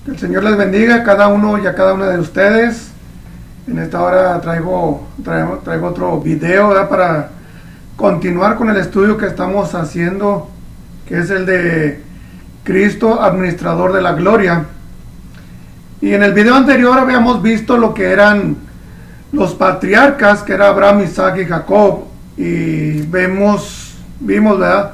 Que el Señor les bendiga a cada uno y a cada una de ustedes. En esta hora traigo otro video, ¿verdad?, para continuar con el estudio que estamos haciendo, que es el de Cristo, administrador de la gloria. Y en el video anterior habíamos visto lo que eran los patriarcas, que era Abraham, Isaac y Jacob, y vimos, ¿verdad?,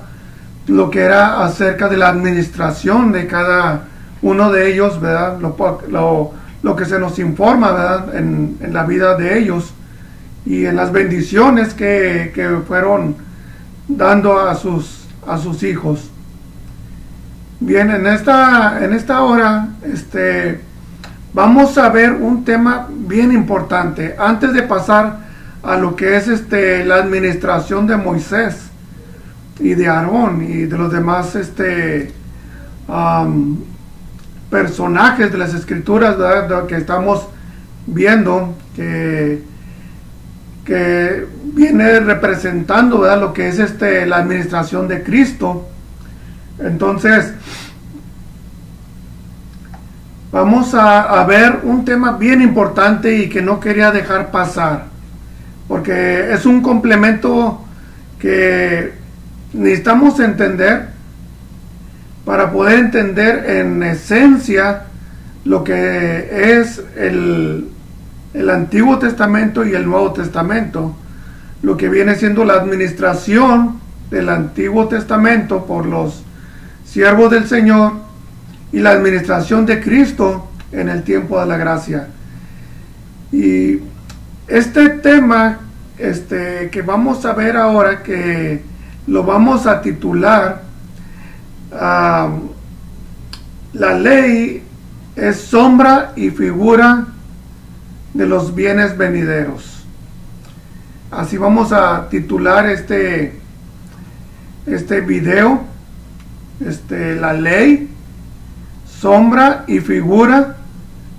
lo que era acerca de la administración de cada uno de ellos, ¿verdad?, lo que se nos informa, ¿verdad?, en la vida de ellos y en las bendiciones que fueron dando a sus hijos. Bien, en esta hora vamos a ver un tema bien importante antes de pasar a lo que es la administración de Moisés y de Aarón y de los demás personajes de las escrituras, ¿verdad?, que estamos viendo, que viene representando, ¿verdad?, lo que es la administración de Cristo. Entonces vamos a ver un tema bien importante y que no quería dejar pasar, porque es un complemento que necesitamos entender para poder entender en esencia lo que es el Antiguo Testamento y el Nuevo Testamento, lo que viene siendo la administración del Antiguo Testamento por los siervos del Señor y la administración de Cristo en el tiempo de la gracia. Y este tema que vamos a ver ahora, que lo vamos a titular la ley es sombra y figura de los bienes venideros. Así vamos a titular este video, la ley, sombra y figura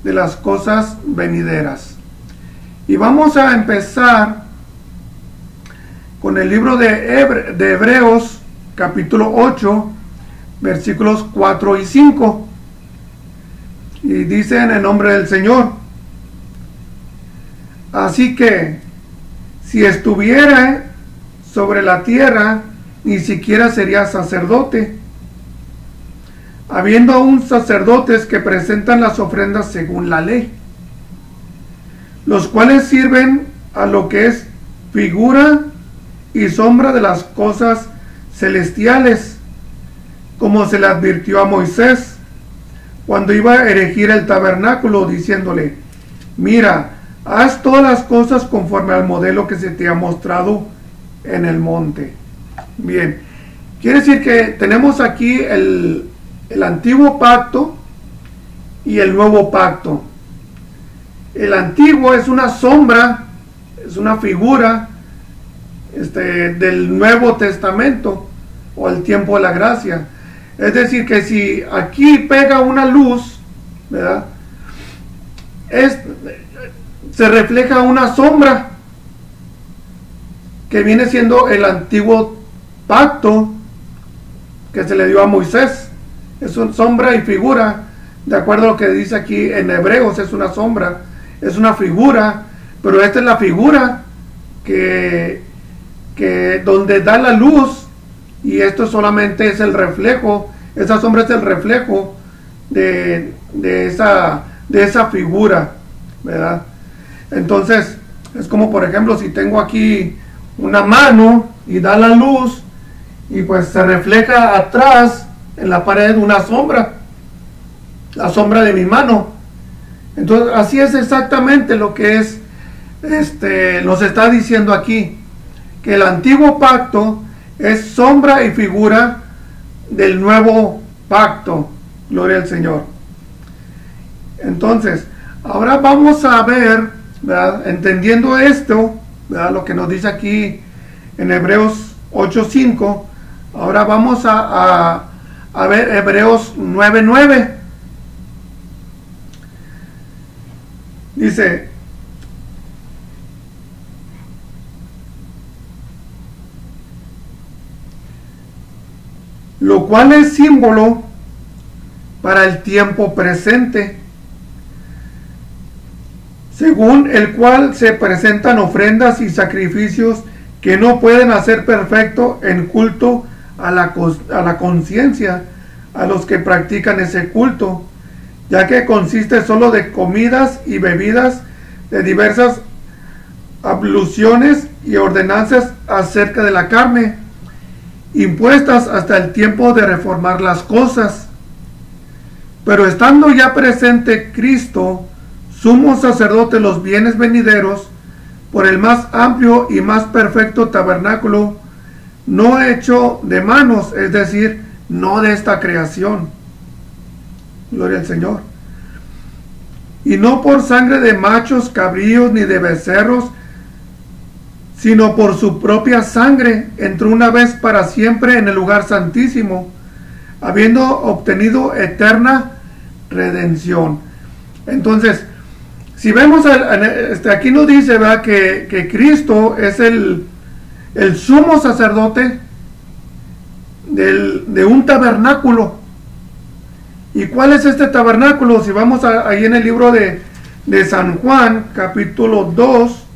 de las cosas venideras. Y vamos a empezar con el libro de Hebreos, capítulo 8, versículos 4 y 5. Y dice en el nombre del Señor: así que si estuviera sobre la tierra, ni siquiera sería sacerdote, habiendo aún sacerdotes que presentan las ofrendas según la ley, los cuales sirven a lo que es figura y sombra de las cosas celestiales, como se le advirtió a Moisés cuando iba a erigir el tabernáculo, diciéndole: mira, haz todas las cosas conforme al modelo que se te ha mostrado en el monte. Bien, quiere decir que tenemos aquí el antiguo pacto y el nuevo pacto. El antiguo es una sombra, es una figura del Nuevo Testamento o el tiempo de la gracia. Es decir, que si aquí pega una luz, ¿verdad?, se refleja una sombra que viene siendo el antiguo pacto que se le dio a Moisés. Es una sombra y figura, de acuerdo a lo que dice aquí en Hebreos. Es una sombra, es una figura, pero esta es la figura que donde da la luz, y esto solamente es el reflejo. Esa sombra es el reflejo de esa figura, ¿verdad? Entonces es como, por ejemplo, si tengo aquí una mano y da la luz, y pues se refleja atrás en la pared una sombra, la sombra de mi mano. Entonces así es exactamente lo que es nos está diciendo aquí, que el antiguo pacto es sombra y figura del nuevo pacto. Gloria al Señor. Entonces ahora vamos a ver, ¿verdad?, entendiendo esto, ¿verdad?, lo que nos dice aquí en Hebreos 8:5. Ahora vamos a ver Hebreos 9:9. Dice: lo cual es símbolo para el tiempo presente, según el cual se presentan ofrendas y sacrificios que no pueden hacer perfecto en culto a la conciencia a los que practican ese culto, ya que consiste solo de comidas y bebidas, de diversas abluciones y ordenanzas acerca de la carne, impuestas hasta el tiempo de reformar las cosas. Pero estando ya presente Cristo, sumo sacerdote de los bienes venideros, por el más amplio y más perfecto tabernáculo, no hecho de manos, es decir, no de esta creación. Gloria al Señor. Y no por sangre de machos, cabríos, ni de becerros, sino por su propia sangre, entró una vez para siempre en el lugar santísimo, habiendo obtenido eterna redención. Entonces, si vemos, aquí nos dice, ¿verdad?, que Cristo es el sumo sacerdote de un tabernáculo. ¿Y cuál es este tabernáculo? Si vamos ahí en el libro de San Juan, capítulo 2,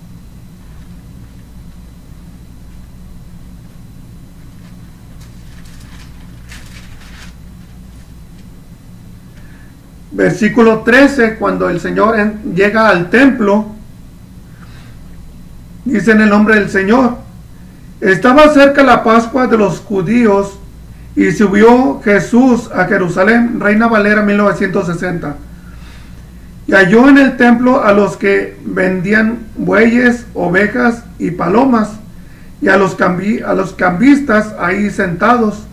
versículo 13, cuando el Señor llega al templo, dice en el nombre del Señor: estaba cerca la Pascua de los judíos y subió Jesús a Jerusalén, Reina Valera 1960, y halló en el templo a los que vendían bueyes, ovejas y palomas, y a los cambistas ahí sentados.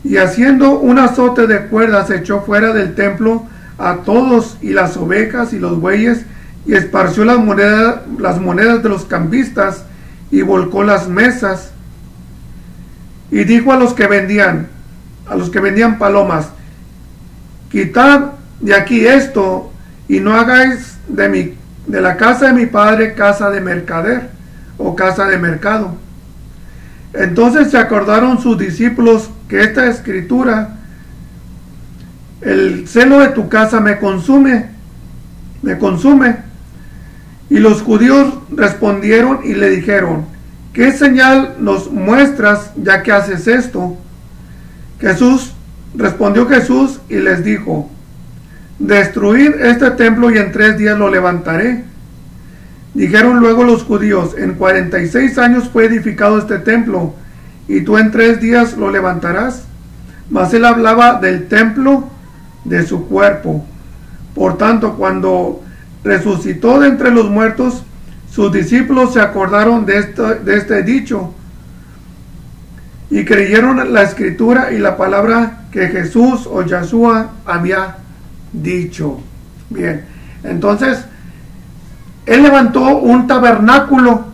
Y haciendo un azote de cuerdas echó fuera del templo a todos y las ovejas y los bueyes, y esparció las monedas de los cambistas, y volcó las mesas. Y dijo a los que vendían palomas: quitad de aquí esto, y no hagáis de la casa de mi padre casa de mercader, o casa de mercado. Entonces se acordaron sus discípulos que esta escritura: el celo de tu casa me consume. Y los judíos respondieron y le dijeron: ¿qué señal nos muestras ya que haces esto? Respondió Jesús y les dijo: destruid este templo y en 3 días lo levantaré. Dijeron luego los judíos: en 46 años fue edificado este templo, y tú en 3 días lo levantarás. Mas él hablaba del templo de su cuerpo. Por tanto, cuando resucitó de entre los muertos, sus discípulos se acordaron de este dicho, y creyeron la escritura y la palabra que Jesús o Yahshua había dicho. Bien, entonces él levantó un tabernáculo,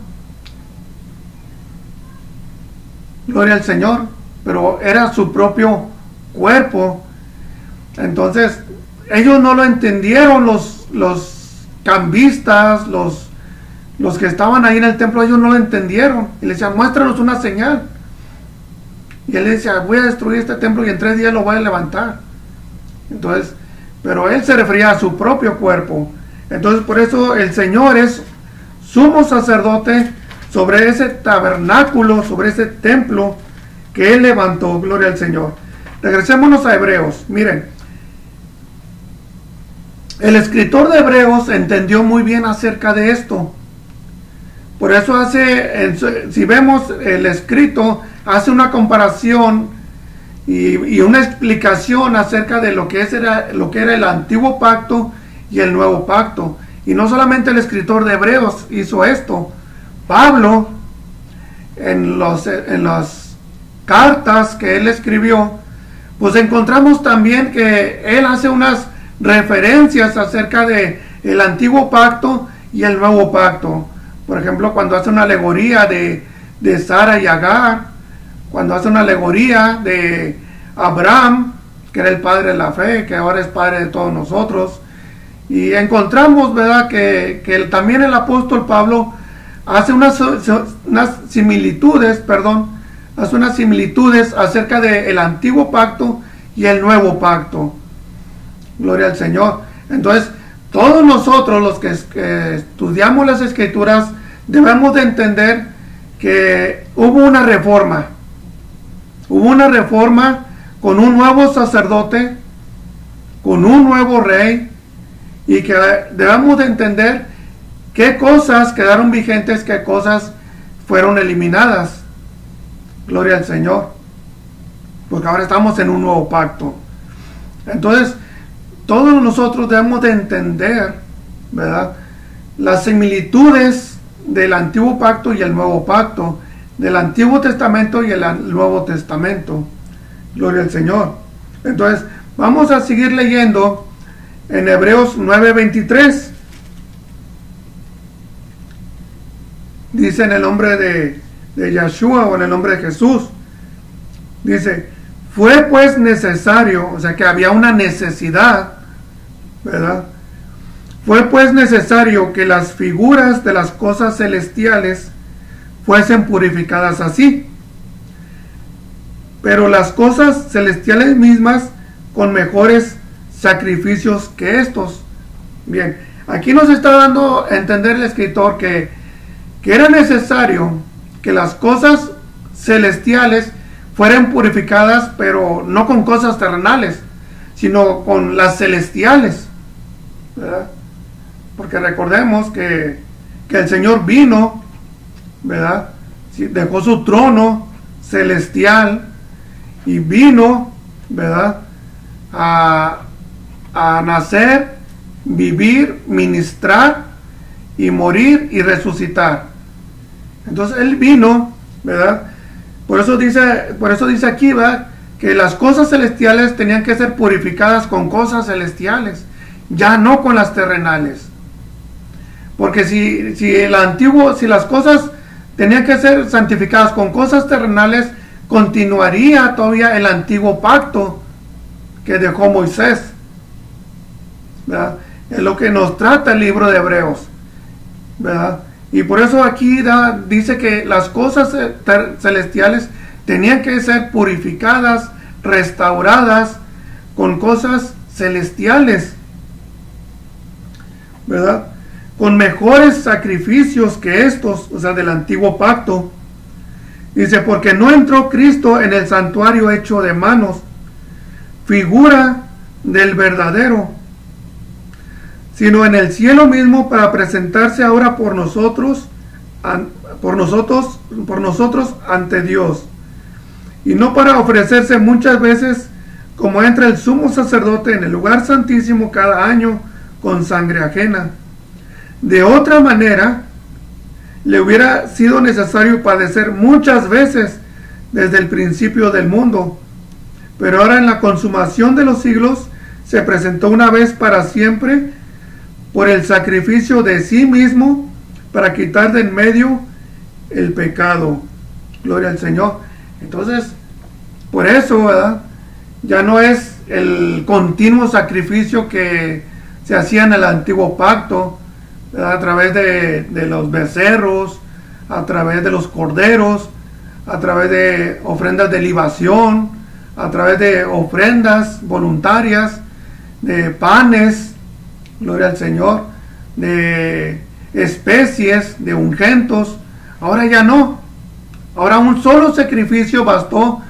gloria al Señor, pero era su propio cuerpo. Entonces ellos no lo entendieron, los cambistas, los que estaban ahí en el templo, ellos no lo entendieron, y le decían: muéstranos una señal. Y él decía: voy a destruir este templo y en 3 días lo voy a levantar. Entonces, pero él se refería a su propio cuerpo. Entonces, por eso el Señor es sumo sacerdote sobre ese tabernáculo, sobre ese templo que él levantó. Gloria al Señor. Regresémonos a Hebreos. Miren, el escritor de Hebreos entendió muy bien acerca de esto. Por eso si vemos el escrito, hace una comparación y una explicación acerca de lo que era el antiguo pacto y el nuevo pacto. Y no solamente el escritor de Hebreos hizo esto. Pablo, en las cartas que él escribió, pues encontramos también que él hace unas referencias acerca de el antiguo pacto y el nuevo pacto. Por ejemplo, cuando hace una alegoría de Sara y Agar, cuando hace una alegoría de Abraham, que era el padre de la fe, que ahora es padre de todos nosotros. Y encontramos, ¿verdad?, que también el apóstol Pablo hace unas similitudes acerca del antiguo pacto y el nuevo pacto. Gloria al Señor. Entonces, todos nosotros los que estudiamos las Escrituras debemos de entender que hubo una reforma. Hubo una reforma con un nuevo sacerdote, con un nuevo rey, y que debemos de entender qué cosas quedaron vigentes, qué cosas fueron eliminadas. Gloria al Señor. Porque ahora estamos en un nuevo pacto. Entonces, todos nosotros debemos de entender, ¿verdad?, las similitudes del antiguo pacto y el nuevo pacto, del Antiguo Testamento y el Nuevo Testamento. Gloria al Señor. Entonces, vamos a seguir leyendo en Hebreos 9:23. Dice en el nombre de Yeshua, o en el nombre de Jesús. Dice, fue pues necesario, o sea que había una necesidad, ¿verdad? Fue pues necesario que las figuras de las cosas celestiales fuesen purificadas así, pero las cosas celestiales mismas con mejores sacrificios que estos. Bien, aquí nos está dando a entender el escritor que era necesario que las cosas celestiales fueran purificadas, pero no con cosas terrenales, sino con las celestiales, ¿verdad? Porque recordemos que el Señor vino, ¿verdad? Dejó su trono celestial y vino, ¿verdad?, a nacer, vivir, ministrar y morir y resucitar. Entonces Él vino, ¿verdad? Por eso dice aquí, ¿verdad?, que las cosas celestiales tenían que ser purificadas con cosas celestiales, ya no con las terrenales. Porque si las cosas tenían que ser santificadas con cosas terrenales, continuaría todavía el antiguo pacto que dejó Moisés, ¿verdad? Es lo que nos trata el libro de Hebreos, ¿verdad? Y por eso aquí dice que las cosas celestiales tenían que ser purificadas, restauradas con cosas celestiales, ¿verdad?, con mejores sacrificios que estos, o sea, del antiguo pacto. Dice, porque no entró Cristo en el santuario hecho de manos, figura del verdadero, sino en el cielo mismo, para presentarse ahora por nosotros ante Dios, y no para ofrecerse muchas veces como entra el sumo sacerdote en el lugar santísimo cada año con sangre ajena. De otra manera, le hubiera sido necesario padecer muchas veces desde el principio del mundo, pero ahora en la consumación de los siglos se presentó una vez para siempre por el sacrificio de sí mismo para quitar de en medio el pecado. Gloria al Señor. Entonces, por eso, ¿verdad?, ya no es el continuo sacrificio que se hacía en el antiguo pacto, ¿verdad?, a través de los becerros, a través de los corderos, a través de ofrendas de libación, a través de ofrendas voluntarias, de panes, gloria al Señor, de especies, de ungüentos. Ahora ya no. Ahora un solo sacrificio bastó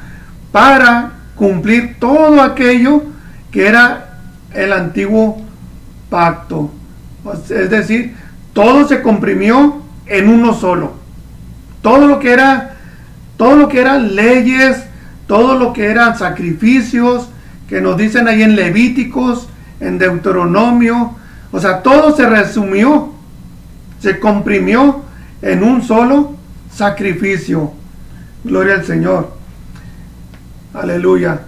para cumplir todo aquello que era el antiguo pacto. Es decir, todo se comprimió en uno solo. Todo lo que eran leyes, todo lo que eran sacrificios, que nos dicen ahí en Levíticos, en Deuteronomio, o sea, todo se resumió, se comprimió en un solo sacrificio. Gloria al Señor. Aleluya.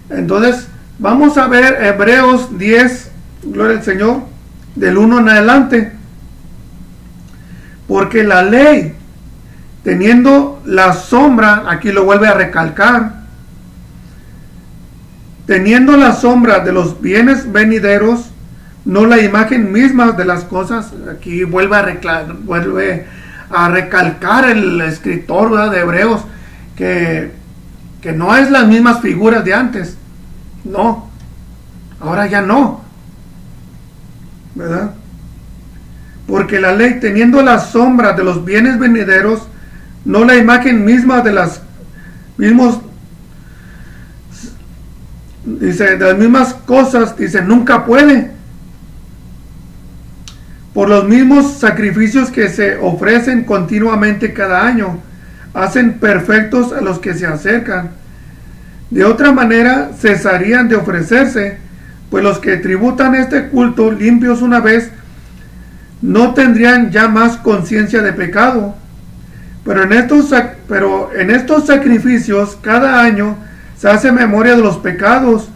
Entonces, vamos a ver Hebreos 10, gloria al Señor, del 1 en adelante. Porque la ley, teniendo la sombra, aquí lo vuelve a recalcar, teniendo la sombra de los bienes venideros, no la imagen misma de las cosas. Aquí vuelve a recalcar el escritor, ¿verdad?, de Hebreos, que no es las mismas figuras de antes, no, Ahora ya no, ¿verdad? Porque la ley, teniendo la sombra de los bienes venideros, no la imagen misma de las mismos, dice, de las mismas cosas, dice, nunca puede. Por los mismos sacrificios que se ofrecen continuamente cada año, hacen perfectos a los que se acercan. De otra manera, cesarían de ofrecerse, pues los que tributan este culto limpios una vez, no tendrían ya más conciencia de pecado. Pero en estos sacrificios, cada año, se hace memoria de los pecados,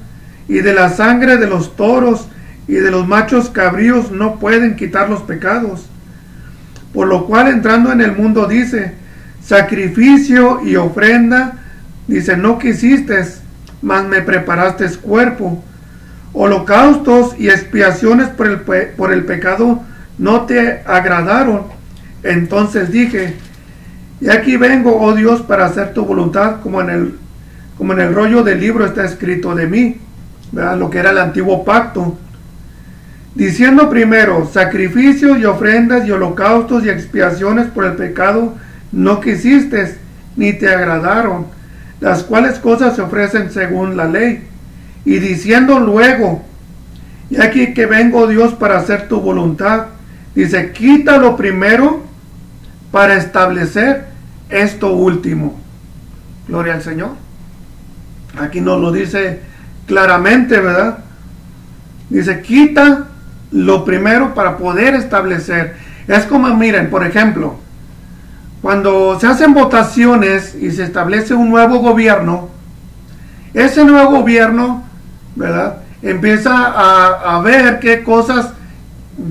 y de la sangre de los toros y de los machos cabríos no pueden quitar los pecados. Por lo cual, entrando en el mundo, dice, sacrificio y ofrenda, dice, no quisiste, mas me preparaste cuerpo. Holocaustos y expiaciones por el pecado no te agradaron. Entonces dije, y aquí vengo, oh Dios, para hacer tu voluntad, como en el rollo del libro está escrito de mí, ¿verdad? Lo que era el antiguo pacto. Diciendo primero, sacrificios y ofrendas y holocaustos y expiaciones por el pecado no quisiste, ni te agradaron, las cuales cosas se ofrecen según la ley. Y diciendo luego, y aquí que vengo, Dios, para hacer tu voluntad, dice, quítalo primero para establecer esto último. Gloria al Señor. Aquí nos lo dice claramente, ¿verdad? Dice, quita lo primero para poder establecer. Es como, miren, por ejemplo, cuando se hacen votaciones y se establece un nuevo gobierno, ese nuevo gobierno, ¿verdad?, empieza a ver qué cosas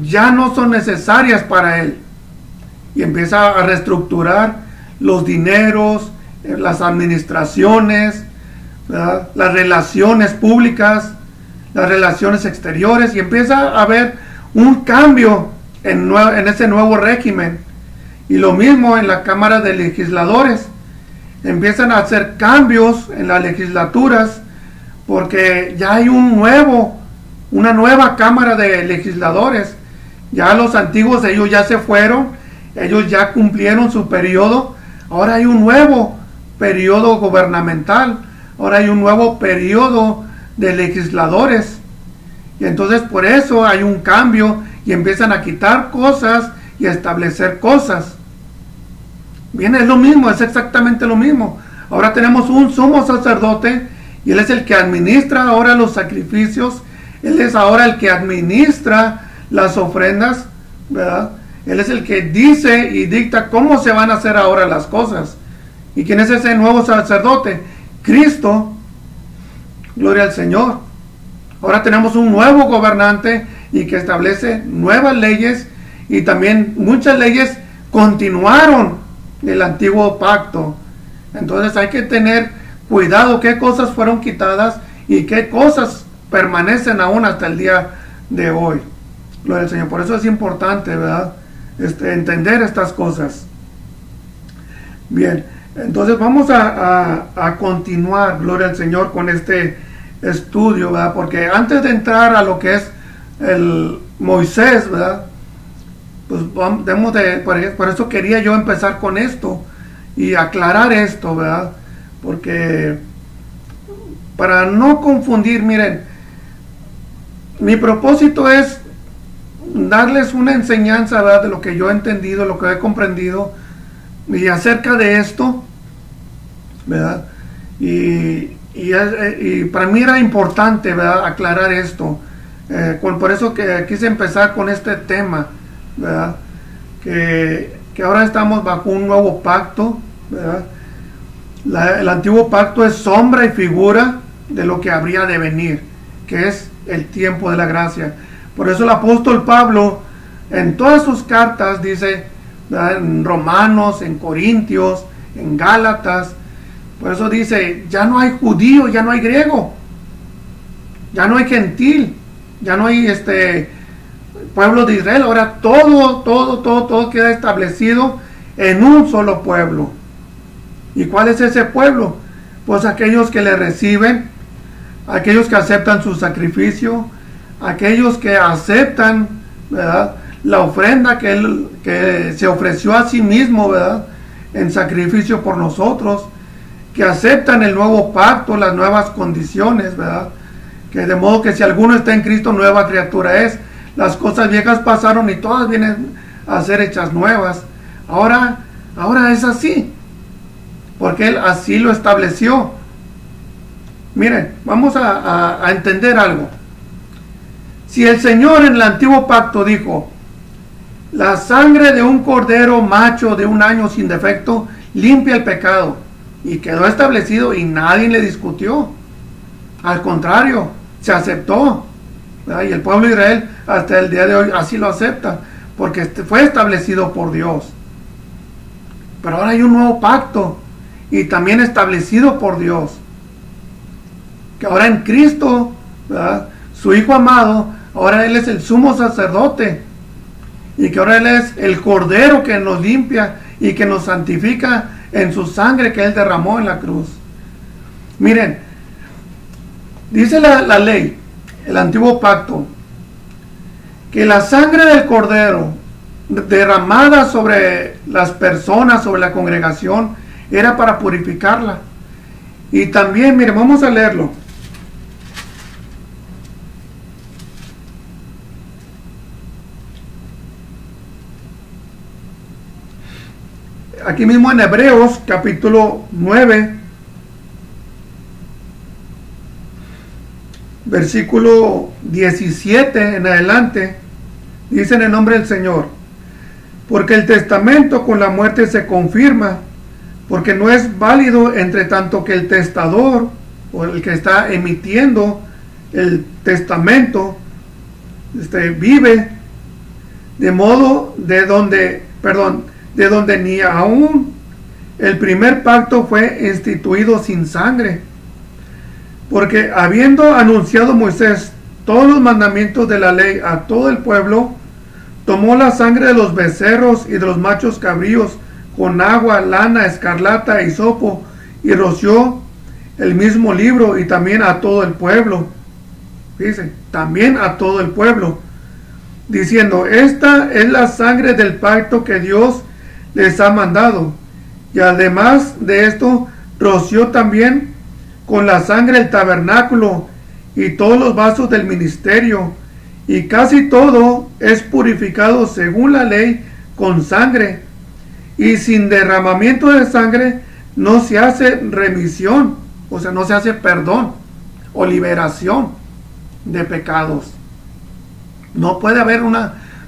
ya no son necesarias para él, y empieza a reestructurar los dineros, las administraciones, ¿verdad?, las relaciones públicas, las relaciones exteriores, y empieza a haber un cambio en ese nuevo régimen. Y lo mismo en la Cámara de Legisladores, empiezan a hacer cambios en las legislaturas, porque ya hay una nueva Cámara de Legisladores. Ya los antiguos, ellos ya se fueron, ellos ya cumplieron su periodo, ahora hay un nuevo periodo gubernamental, ahora hay un nuevo periodo de legisladores, y entonces por eso hay un cambio, y empiezan a quitar cosas y a establecer cosas. Bien, es lo mismo, es exactamente lo mismo. Ahora tenemos un sumo sacerdote, y él es el que administra ahora los sacrificios, él es ahora el que administra las ofrendas, ¿verdad? Él es el que dice y dicta cómo se van a hacer ahora las cosas. ¿Y quién es ese nuevo sacerdote? Cristo. Gloria al Señor. Ahora tenemos un nuevo gobernante y que establece nuevas leyes, y también muchas leyes continuaron el antiguo pacto. Entonces hay que tener cuidado qué cosas fueron quitadas y qué cosas permanecen aún hasta el día de hoy. Gloria al Señor. Por eso es importante, ¿verdad?, entender estas cosas. Bien, entonces vamos a continuar, gloria al Señor, con este estudio, ¿verdad? Porque antes de entrar a lo que es el Moisés, ¿verdad?, pues por eso quería yo empezar con esto y aclarar esto, ¿verdad? Porque para no confundir, miren, mi propósito es darles una enseñanza, ¿verdad?, de lo que yo he entendido, lo que he comprendido, y acerca de esto, ¿verdad? Y para mí era importante, ¿verdad?, aclarar esto. Por eso que quise empezar con este tema, ¿verdad? Que ahora estamos bajo un nuevo pacto, ¿verdad? El antiguo pacto es sombra y figura de lo que habría de venir, que es el tiempo de la gracia. Por eso el apóstol Pablo en todas sus cartas dice, ¿verdad?, en Romanos, en Corintios, en Gálatas, por eso dice, ya no hay judío, ya no hay griego, ya no hay gentil, ya no hay pueblo de Israel, ahora todo queda establecido en un solo pueblo. ¿Y cuál es ese pueblo? Pues aquellos que le reciben aquellos que aceptan su sacrificio, aquellos que aceptan, ¿verdad?, la ofrenda que Él que se ofreció a sí mismo, ¿verdad?, en sacrificio por nosotros, que aceptan el nuevo pacto, las nuevas condiciones, ¿verdad?, que de modo que si alguno está en Cristo, nueva criatura es. Las cosas viejas pasaron y todas vienen a ser hechas nuevas. Ahora es así, porque Él así lo estableció. Miren, vamos a entender algo. Si el Señor en el antiguo pacto dijo, la sangre de un cordero macho de 1 año sin defecto limpia el pecado, y quedó establecido y nadie le discutió, al contrario, se aceptó, ¿verdad? Y el pueblo de Israel hasta el día de hoy así lo acepta, porque fue establecido por Dios. Pero ahora hay un nuevo pacto, y también establecido por Dios, que ahora en Cristo, ¿verdad?, su Hijo amado, ahora Él es el sumo sacerdote, y que ahora Él es el Cordero que nos limpia y que nos santifica en su sangre que Él derramó en la cruz. Miren, dice la ley, el antiguo pacto, que la sangre del Cordero derramada sobre las personas, sobre la congregación, era para purificarla. Y también, miren, vamos a leerlo. Aquí mismo en Hebreos capítulo 9, versículo 17 en adelante, dice en el nombre del Señor, porque el testamento con la muerte se confirma, porque no es válido entre tanto que el testador o el que está emitiendo el testamento vive, de modo de donde ni aún el primer pacto fue instituido sin sangre, porque habiendo anunciado Moisés todos los mandamientos de la ley a todo el pueblo, tomó la sangre de los becerros y de los machos cabríos con agua, lana, escarlata y hisopo, y roció el mismo libro y también a todo el pueblo. Dice, también a todo el pueblo, diciendo, esta es la sangre del pacto que Dios les ha mandado. Y además de esto, roció también con la sangre el tabernáculo y todos los vasos del ministerio, y casi todo es purificado según la ley con sangre, y sin derramamiento de sangre no se hace remisión, o sea, no se hace perdón o liberación de pecados. No puede haber en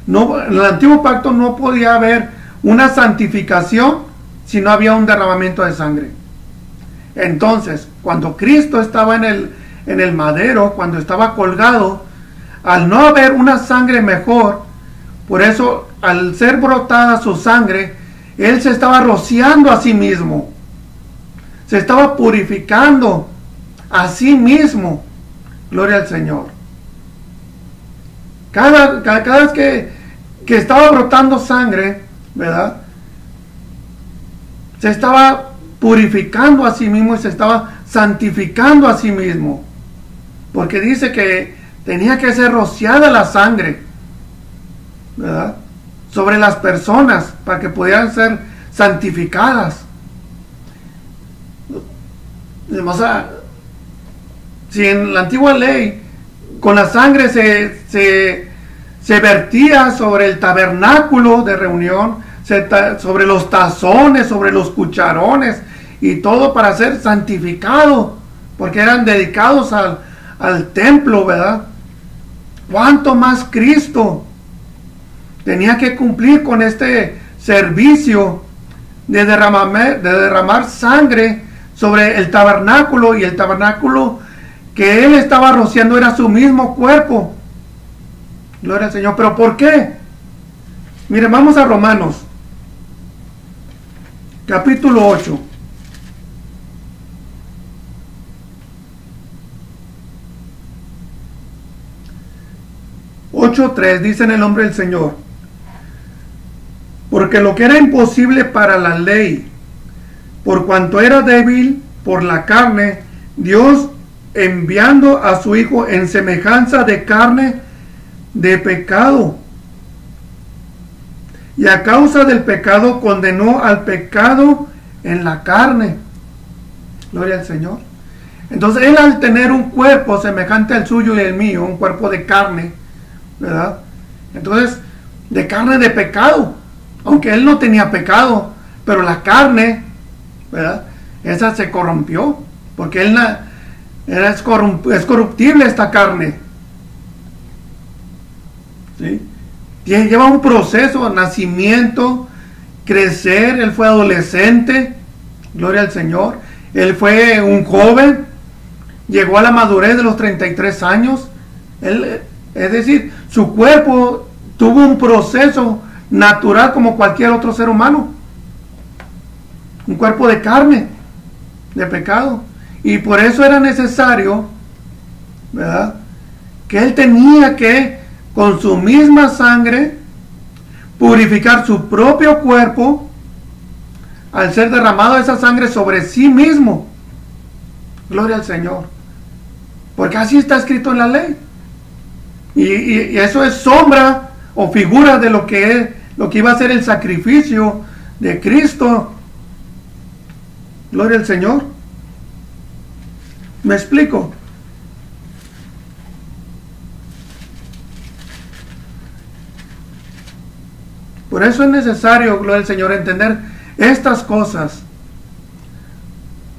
el antiguo pacto no podía haber una santificación si no había un derramamiento de sangre. Entonces, cuando Cristo estaba en el madero, cuando estaba colgado, al no haber una sangre mejor, por eso al ser brotada su sangre, Él se estaba rociando a sí mismo, se estaba purificando a sí mismo. Gloria al Señor. Cada vez que estaba brotando sangre, ¿verdad?, se estaba purificando a sí mismo y se estaba santificando a sí mismo, porque dice que tenía que ser rociada la sangre, ¿verdad?, sobre las personas para que pudieran ser santificadas. O sea, si en la antigua ley con la sangre se vertía sobre el tabernáculo de reunión, sobre los tazones, sobre los cucharones y todo para ser santificado, porque eran dedicados al templo, ¿verdad? ¿Cuánto más Cristo tenía que cumplir con este servicio de derramar sangre sobre el tabernáculo? Y el tabernáculo que Él estaba rociando era su mismo cuerpo. Gloria al Señor. ¿Pero por qué? Miren, vamos a Romanos capítulo 8. Dice en el nombre del Señor, porque lo que era imposible para la ley, por cuanto era débil por la carne, Dios enviando a su Hijo en semejanza de carne de pecado. Y a causa del pecado condenó al pecado en la carne. Gloria al Señor. Entonces Él, al tener un cuerpo semejante al suyo y el mío, un cuerpo de carne, ¿verdad? Entonces, de carne de pecado, aunque Él no tenía pecado, pero la carne, ¿verdad? Esa se corrompió, porque Él es corruptible esta carne, ¿sí? Lleva un proceso, nacimiento, crecer. Él fue adolescente, gloria al Señor. Él fue un joven, llegó a la madurez de los 33 años. Es decir, su cuerpo tuvo un proceso natural como cualquier otro ser humano. Un cuerpo de carne, de pecado. Y por eso era necesario, ¿verdad?, que Él tenía que, con su misma sangre, purificar su propio cuerpo al ser derramado esa sangre sobre sí mismo. Gloria al Señor. Porque así está escrito en la ley. Y eso es sombra o figura de lo que iba a ser el sacrificio de Cristo. Gloria al Señor. ¿Me explico? Por eso es necesario, gloria al Señor, entender estas cosas.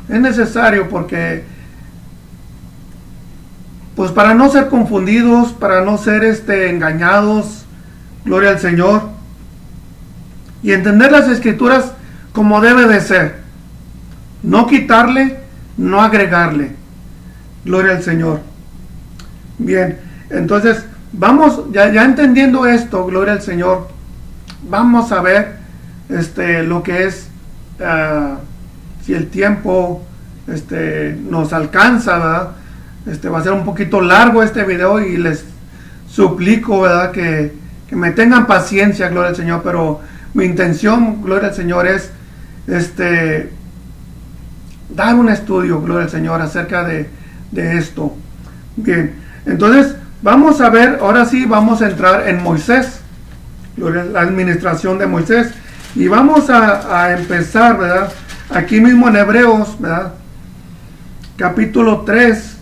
Es necesario porque, pues, para no ser confundidos, para no ser engañados, gloria al Señor, y entender las Escrituras como debe de ser. No quitarle, no agregarle. Gloria al Señor. Bien, entonces, vamos, ya entendiendo esto, gloria al Señor, vamos a ver lo que es, si el tiempo nos alcanza, ¿verdad? Va a ser un poquito largo este video y les suplico, ¿verdad?, que me tengan paciencia, gloria al Señor, pero mi intención, gloria al Señor, es dar un estudio, gloria al Señor, acerca de esto. Bien, entonces vamos a ver, ahora sí vamos a entrar en Moisés, la administración de Moisés, y vamos a empezar, ¿verdad?, aquí mismo en Hebreos, ¿verdad?, capítulo 3,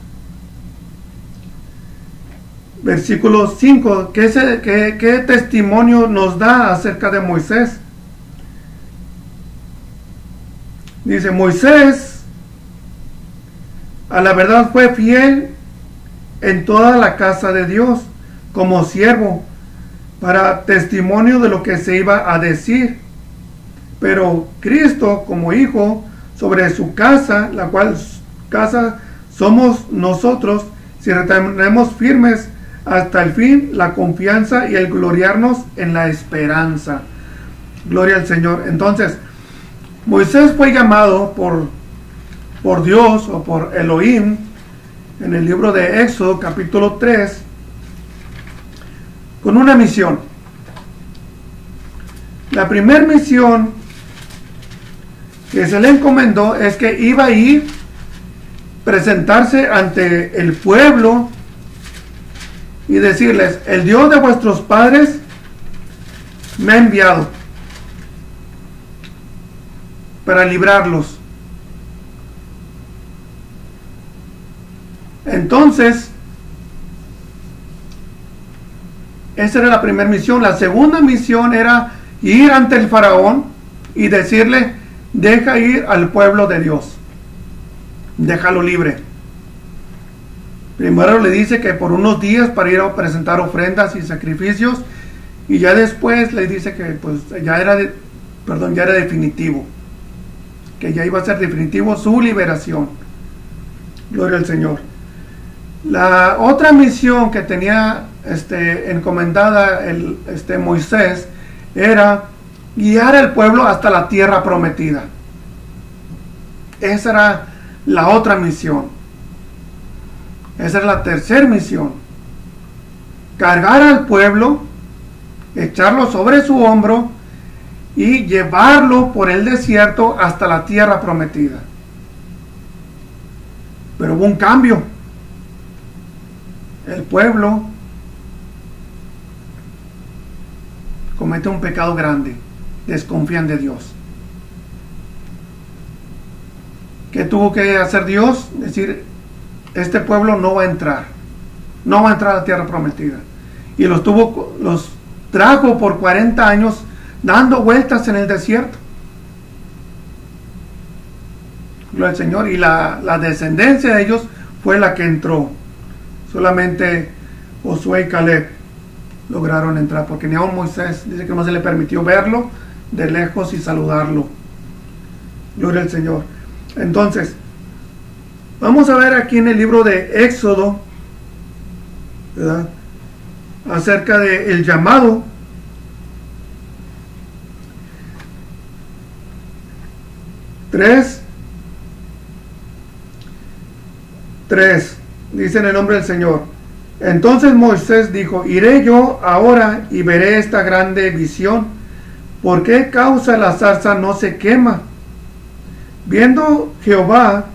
versículo 5, ¿qué testimonio nos da acerca de Moisés? Dice: Moisés a la verdad fue fiel en toda la casa de Dios como siervo, para testimonio de lo que se iba a decir. Pero Cristo como hijo sobre su casa, la cual casa somos nosotros, si retenemos firmes hasta el fin la confianza y el gloriarnos en la esperanza. Gloria al Señor. Entonces, Moisés fue llamado por Dios o por Elohim en el libro de Éxodo capítulo 3 con una misión. La primera misión que se le encomendó es que iba a ir, presentarse ante el pueblo y decirles: el Dios de vuestros padres me ha enviado para librarlos. Entonces, esa era la primera misión. La segunda misión era ir ante el faraón y decirle: deja ir al pueblo de Dios, déjalo libre. Primero le dice que por unos días para ir a presentar ofrendas y sacrificios, y ya después le dice que pues ya era definitivo, que ya iba a ser definitivo su liberación. Gloria al Señor. La otra misión que tenía encomendada Moisés era guiar al pueblo hasta la tierra prometida. Esa era la otra misión. Esa era la tercera misión: cargar al pueblo, echarlo sobre su hombro y llevarlo por el desierto hasta la tierra prometida. Pero hubo un cambio. el pueblo comete un pecado grande, desconfían de Dios. ¿Qué tuvo que hacer Dios? Decir, este pueblo no va a entrar a la tierra prometida. Y los trajo por 40 años dando vueltas en el desierto. Gloria al Señor. Y la descendencia de ellos fue la que entró. Solamente Josué y Caleb lograron entrar, porque ni aun Moisés, dice que no se le permitió verlo de lejos y saludarlo. Gloria al Señor. Entonces, vamos a ver aquí en el libro de Éxodo, ¿verdad?, acerca del llamado. Tres, dice en el nombre del Señor. Entonces Moisés dijo, iré yo ahora y veré esta grande visión. ¿Por qué causa la zarza no se quema? Viendo Jehová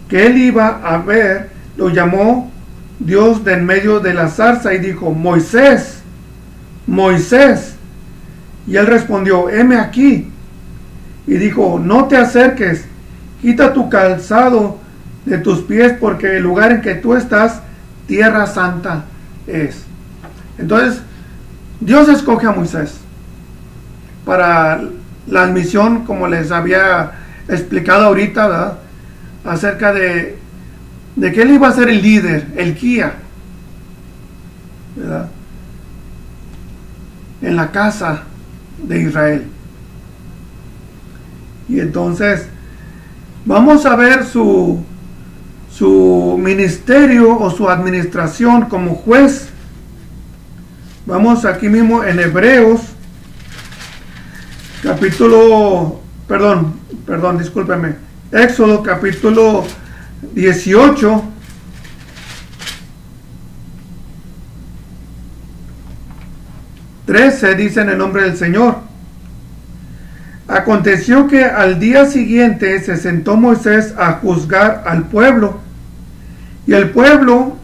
que él iba a ver, lo llamó Dios de en medio de la zarza y dijo, Moisés, Moisés. Y él respondió, heme aquí. Y dijo, no te acerques, quita tu calzado de tus pies, porque el lugar en que tú estás, tierra santa es. Entonces, Dios escoge a Moisés para la misión, como les había explicado ahorita, ¿verdad?, acerca de que él iba a ser el líder, el guía, ¿verdad?, en la casa de Israel. Y entonces vamos a ver su ministerio o su administración como juez. Vamos aquí mismo en Hebreos capítulo, discúlpeme, Éxodo capítulo 18, dice en el nombre del Señor. Aconteció que al día siguiente se sentó Moisés a juzgar al pueblo, y el pueblo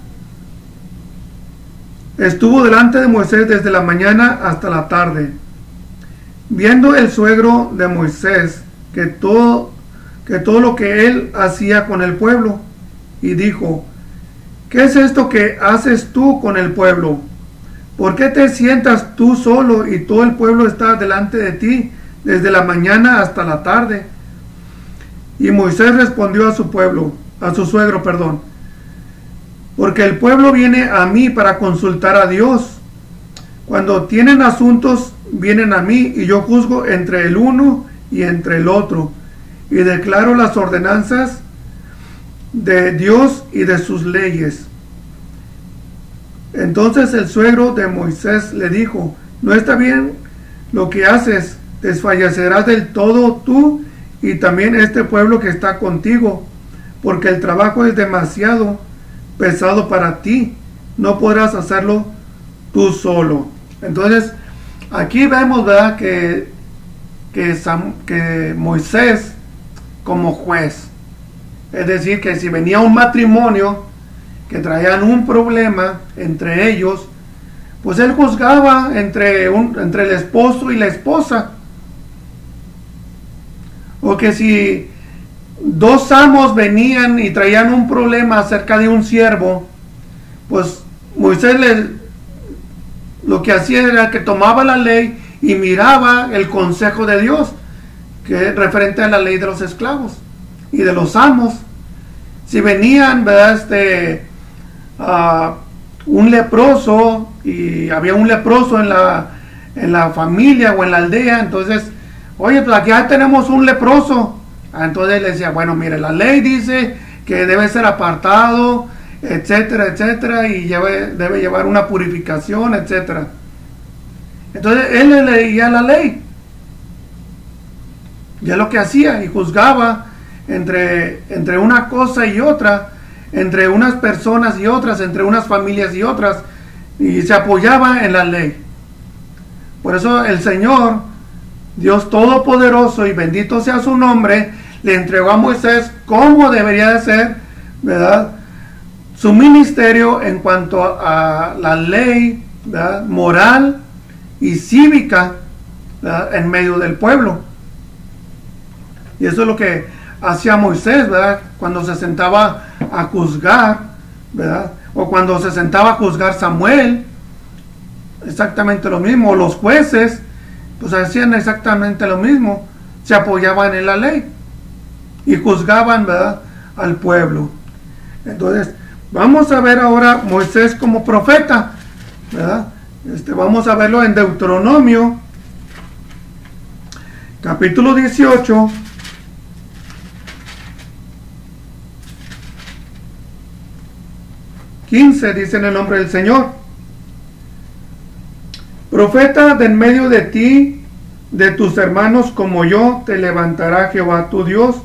estuvo delante de Moisés desde la mañana hasta la tarde. Viendo el suegro de Moisés que todo lo que él hacía con el pueblo, y dijo, ¿qué es esto que haces tú con el pueblo? ¿Por qué te sientas tú solo y todo el pueblo está delante de ti desde la mañana hasta la tarde? Y Moisés respondió a su suegro, porque el pueblo viene a mí para consultar a Dios. Cuando tienen asuntos, vienen a mí, y yo juzgo entre el uno y entre el otro, y declaro las ordenanzas de Dios y de sus leyes. Entonces el suegro de Moisés le dijo, no está bien lo que haces, desfallecerás del todo tú y también este pueblo que está contigo, porque el trabajo es demasiado pesado para ti, no podrás hacerlo tú solo. Entonces aquí vemos, ¿verdad?, que Moisés como juez, es decir, que si venía un matrimonio que traían un problema entre ellos, pues él juzgaba entre el esposo y la esposa. O que si dos amos venían y traían un problema acerca de un siervo, pues Moisés lo que hacía era que tomaba la ley y miraba el consejo de Dios, que es referente a la ley de los esclavos y de los amos. Si venían, ¿verdad?, un leproso, y había un leproso en la familia o en la aldea, entonces, oye, pues aquí ya tenemos un leproso. Entonces le decía, bueno, mire, la ley dice que debe ser apartado, etcétera, etcétera, y debe llevar una purificación, etcétera. Entonces él le leía la ley, ya lo que hacía, y juzgaba entre una cosa y otra, entre unas personas y otras, entre unas familias y otras, y se apoyaba en la ley. Por eso el Señor, Dios Todopoderoso, y bendito sea su nombre, le entregó a Moisés cómo debería de ser, ¿verdad?, su ministerio en cuanto a la ley, ¿verdad?, moral y cívica, ¿verdad?, en medio del pueblo. Y eso es lo que hacía Moisés, ¿verdad?, cuando se sentaba a juzgar, ¿verdad?, o cuando se sentaba a juzgar Samuel, exactamente lo mismo. O los jueces, pues hacían exactamente lo mismo, se apoyaban en la ley y juzgaban, ¿verdad?, al pueblo. Entonces, vamos a ver ahora Moisés como profeta, ¿verdad? Vamos a verlo en Deuteronomio, capítulo 18, dice en el nombre del Señor: profeta de en medio de ti, de tus hermanos como yo, te levantará Jehová tu Dios,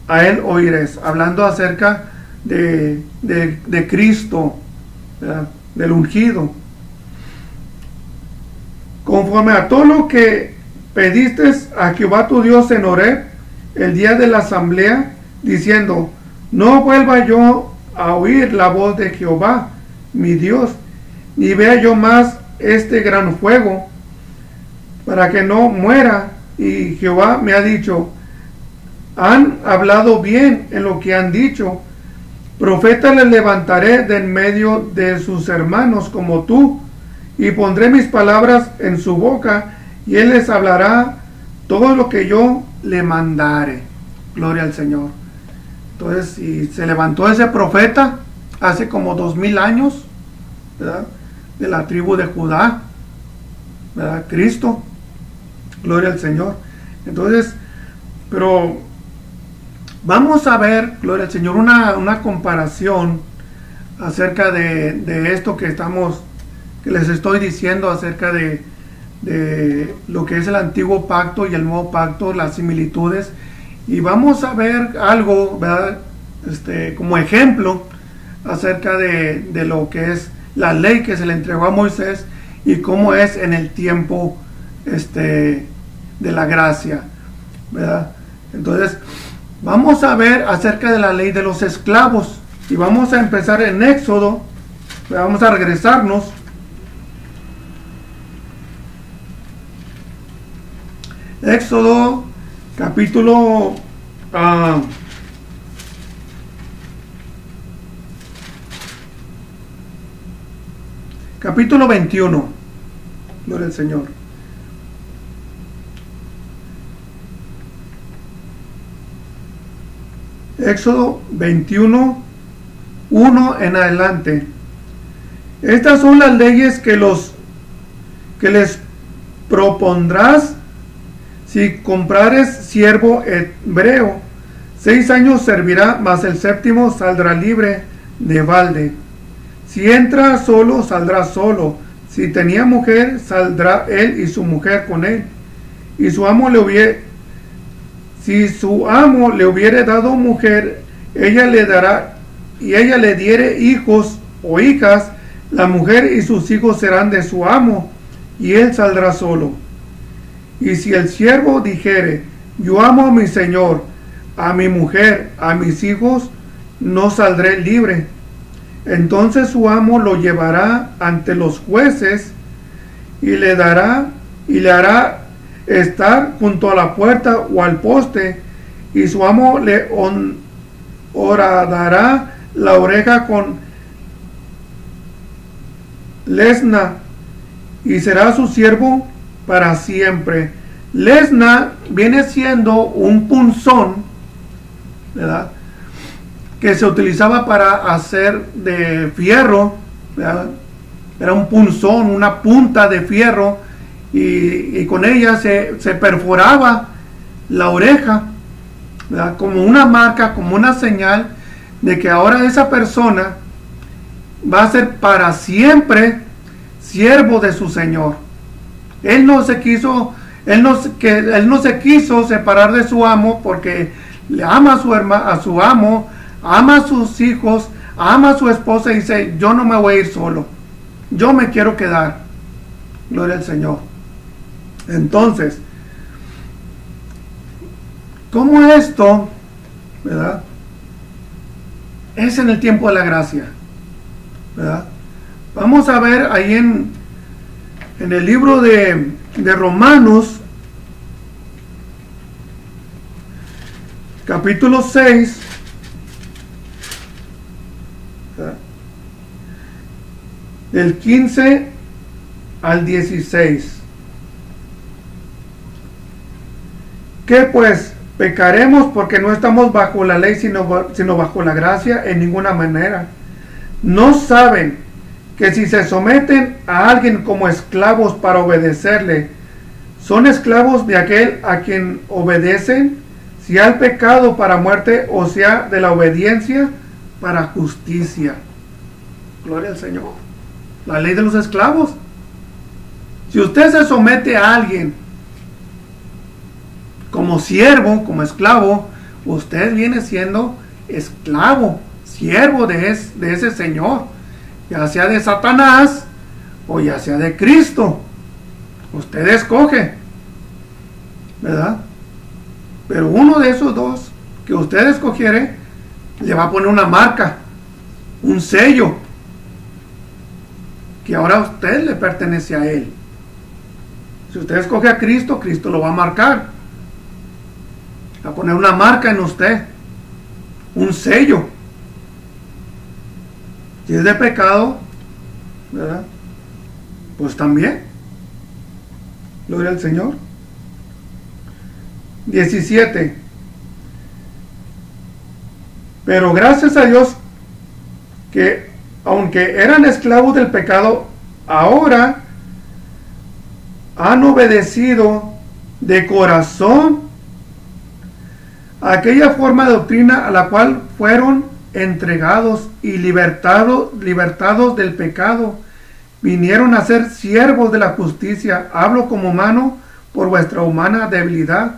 a él oirás. Hablando acerca de Cristo, ¿verdad?, del ungido. Conforme a todo lo que pediste a Jehová tu Dios en Horeb, el día de la asamblea, diciendo: no vuelva yo a oír la voz de Jehová mi Dios, ni vea yo más este gran fuego, para que no muera. Y Jehová me ha dicho: han hablado bien en lo que han dicho. Profeta les levantaré de en medio de sus hermanos como tú, y pondré mis palabras en su boca, y él les hablará todo lo que yo le mandare. Gloria al Señor. Entonces, y se levantó ese profeta hace como 2000 años, ¿verdad?, de la tribu de Judá, ¿verdad?, Cristo. Gloria al Señor. Entonces, pero vamos a ver, gloria al Señor, una comparación acerca de esto que les estoy diciendo acerca de lo que es el antiguo pacto y el nuevo pacto, las similitudes. Y vamos a ver algo, ¿verdad?, como ejemplo acerca de lo que es la ley que se le entregó a Moisés y cómo es en el tiempo de la gracia, ¿verdad? Entonces, vamos a ver acerca de la ley de los esclavos, y vamos a empezar en Éxodo. Vamos a regresarnos Éxodo capítulo capítulo 21. Gloria al Señor. Éxodo 21, 1 en adelante. Estas son las leyes que les propondrás si comprares siervo hebreo. 6 años servirá, mas el séptimo saldrá libre de balde. Si entra solo, saldrá solo. Si tenía mujer, saldrá él y su mujer con él. Y si su amo le hubiere dado mujer, ella le dará, y ella le diere hijos o hijas, la mujer y sus hijos serán de su amo, y él saldrá solo. Y si el siervo dijere: yo amo a mi señor, a mi mujer, a mis hijos, no saldré libre. Entonces su amo lo llevará ante los jueces, y le hará estar junto a la puerta o al poste, y su amo le horadará la oreja con lesna, y será su siervo para siempre. Lesna viene siendo un punzón, ¿verdad?, que se utilizaba para hacer de fierro, ¿verdad? Era un punzón, una punta de fierro, y con ella se perforaba la oreja, ¿verdad?, como una marca, como una señal de que ahora esa persona va a ser para siempre siervo de su Señor. Él no se quiso separar de su amo, porque le ama a su amo, ama a sus hijos, ama a su esposa, y dice: yo no me voy a ir solo, yo me quiero quedar. Gloria al Señor. Entonces, ¿cómo esto, verdad, es en el tiempo de la gracia? ¿verdad? Vamos a ver ahí en el libro de Romanos, capítulo 6, ¿verdad?, del 15 al 16. ¿Qué pues? ¿Pecaremos porque no estamos bajo la ley, sino bajo la gracia? En ninguna manera. ¿No saben que si se someten a alguien como esclavos para obedecerle, son esclavos de aquel a quien obedecen, sea el pecado para muerte o sea de la obediencia para justicia? Gloria al Señor. La ley de los esclavos. Si usted se somete a alguien como siervo, como esclavo, usted viene siendo esclavo, siervo de ese Señor, ya sea de Satanás o ya sea de Cristo. Usted escoge, ¿verdad? Pero uno de esos dos que usted escogiere le va a poner una marca, un sello, que ahora a usted le pertenece a él. Si usted escoge a Cristo, Cristo lo va a marcar, a poner una marca en usted, un sello. Si es de pecado, ¿verdad?, pues también. Gloria al Señor. 17. Pero gracias a Dios que aunque eran esclavos del pecado, ahora han obedecido de corazón a aquella forma de doctrina a la cual fueron entregados y libertados del pecado. Vinieron a ser siervos de la justicia. Hablo como humano por vuestra humana debilidad,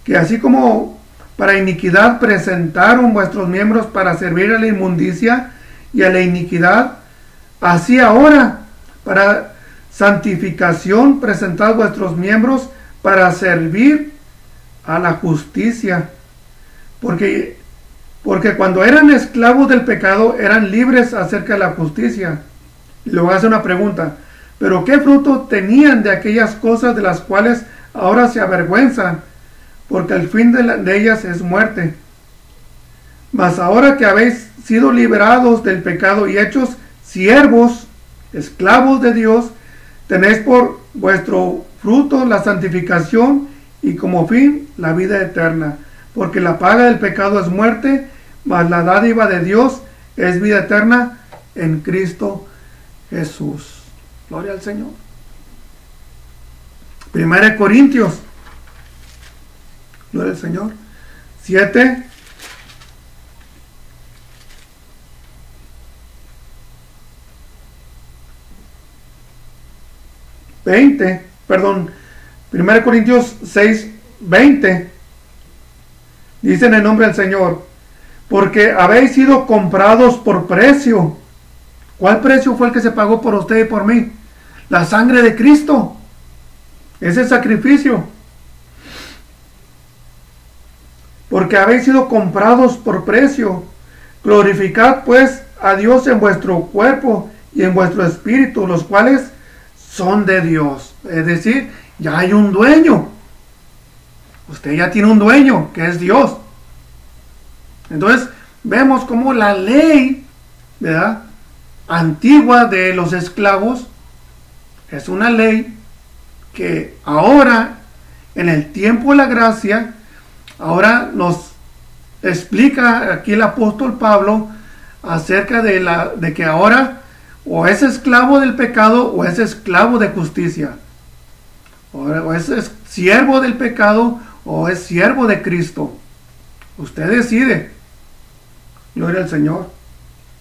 que así como para iniquidad presentaron vuestros miembros para servir a la inmundicia y a la iniquidad, así ahora para santificación presentad vuestros miembros para servir a la justicia. Porque cuando eran esclavos del pecado eran libres acerca de la justicia. Y luego hace una pregunta: ¿pero qué fruto tenían de aquellas cosas de las cuales ahora se avergüenzan? Porque el fin de ellas es muerte. Mas ahora que habéis sido liberados del pecado y hechos siervos, esclavos de Dios, tenéis por vuestro fruto la santificación y como fin la vida eterna. Porque la paga del pecado es muerte, mas la dádiva de Dios es vida eterna en Cristo Jesús. Gloria al Señor. 1 Corintios, gloria al Señor, 7, 20, perdón, 1 Corintios 6, 20, dice en el nombre del Señor: porque habéis sido comprados por precio. ¿Cuál precio fue el que se pagó por usted y por mí? La sangre de Cristo, ese sacrificio. Porque habéis sido comprados por precio. Glorificad pues a Dios en vuestro cuerpo y en vuestro espíritu, los cuales son de Dios. Es decir, ya hay un dueño. Usted ya tiene un dueño, que es Dios. Entonces, vemos cómo la ley, ¿verdad?, antigua de los esclavos, es una ley que ahora, en el tiempo de la gracia, ahora nos explica aquí el apóstol Pablo acerca de que ahora o es esclavo del pecado o es esclavo de justicia. O es siervo del pecado o es siervo de Cristo. Usted decide. Gloria al Señor.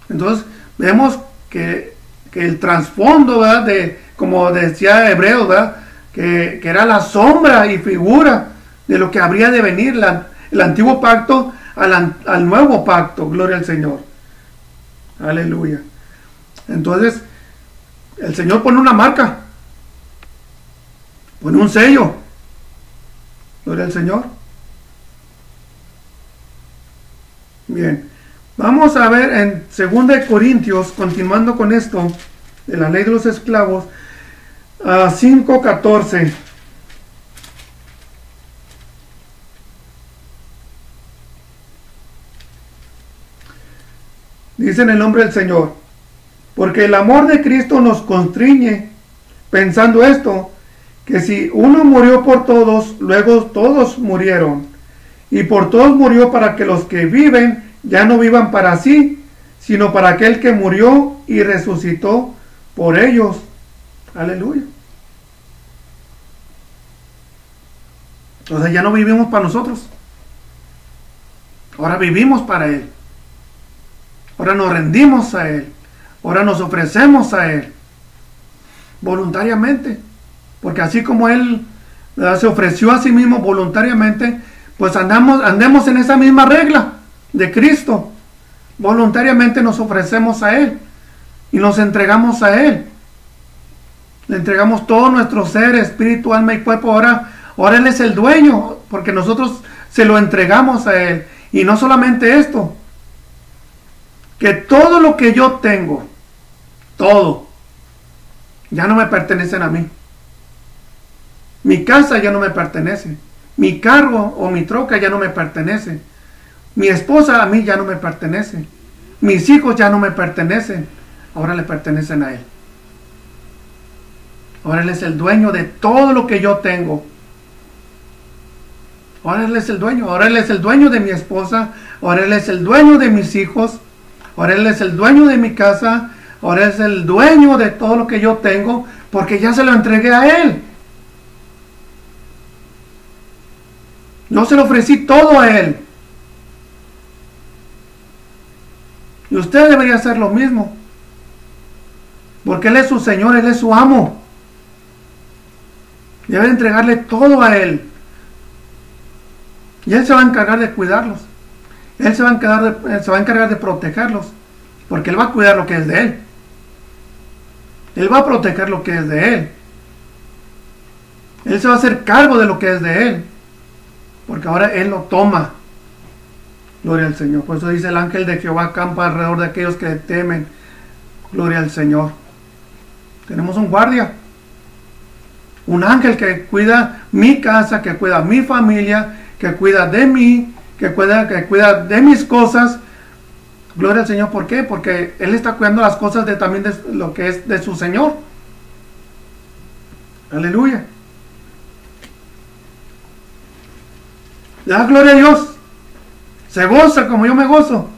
Entonces vemos que el trasfondo, ¿verdad?, como decía Hebreos, ¿verdad?, que era la sombra y figura de lo que habría de venir, el antiguo pacto al nuevo pacto. Gloria al Señor. Aleluya. Entonces el Señor pone una marca, pone un sello. Gloria al Señor. Bien, Vamos a ver en 2 Corintios, continuando con esto, de la ley de los esclavos, 5:14. Dice en el nombre del Señor: porque el amor de Cristo nos constriñe, pensando esto, que si uno murió por todos, luego todos murieron. Y por todos murió para que los que viven ya no vivan para sí, sino para aquel que murió y resucitó por ellos. Aleluya. Entonces ya no vivimos para nosotros. Ahora vivimos para Él. Ahora nos rendimos a Él. Ahora nos ofrecemos a Él. Voluntariamente. Porque así como Él, ¿verdad?, se ofreció a sí mismo voluntariamente, pues andemos en esa misma regla de Cristo. Voluntariamente nos ofrecemos a Él y nos entregamos a Él. Le entregamos todo nuestro ser, espíritu, alma y cuerpo. Ahora Él es el dueño, porque nosotros se lo entregamos a Él. Y no solamente esto, que todo lo que yo tengo, todo, ya no me pertenecen a mí. Mi casa ya no me pertenece. Mi carro o mi troca ya no me pertenece. Mi esposa a mí ya no me pertenece. Mis hijos ya no me pertenecen. Ahora le pertenecen a Él. Ahora Él es el dueño de todo lo que yo tengo. Ahora Él es el dueño. Ahora Él es el dueño de mi esposa. Ahora Él es el dueño de mis hijos. Ahora Él es el dueño de mi casa. Ahora es el dueño de todo lo que yo tengo, porque ya se lo entregué a Él. Yo se lo ofrecí todo a Él. Y usted debería hacer lo mismo. Porque Él es su Señor, Él es su amo. Debe entregarle todo a Él. Y Él se va a encargar de cuidarlos. Él se va a encargar de protegerlos. Porque Él va a cuidar lo que es de Él. Él va a proteger lo que es de Él. Él se va a hacer cargo de lo que es de Él. Porque ahora Él lo toma. Gloria al Señor. Por eso dice: el ángel de Jehová acampa alrededor de aquellos que le temen. Gloria al Señor. Tenemos un guardia. Un ángel que cuida mi casa, que cuida mi familia, que cuida de mí, que cuida de mis cosas. Gloria al Señor. ¿Por qué? Porque Él está cuidando las cosas también de lo que es de su Señor. Aleluya. Da gloria a Dios. Se goza como yo me gozo.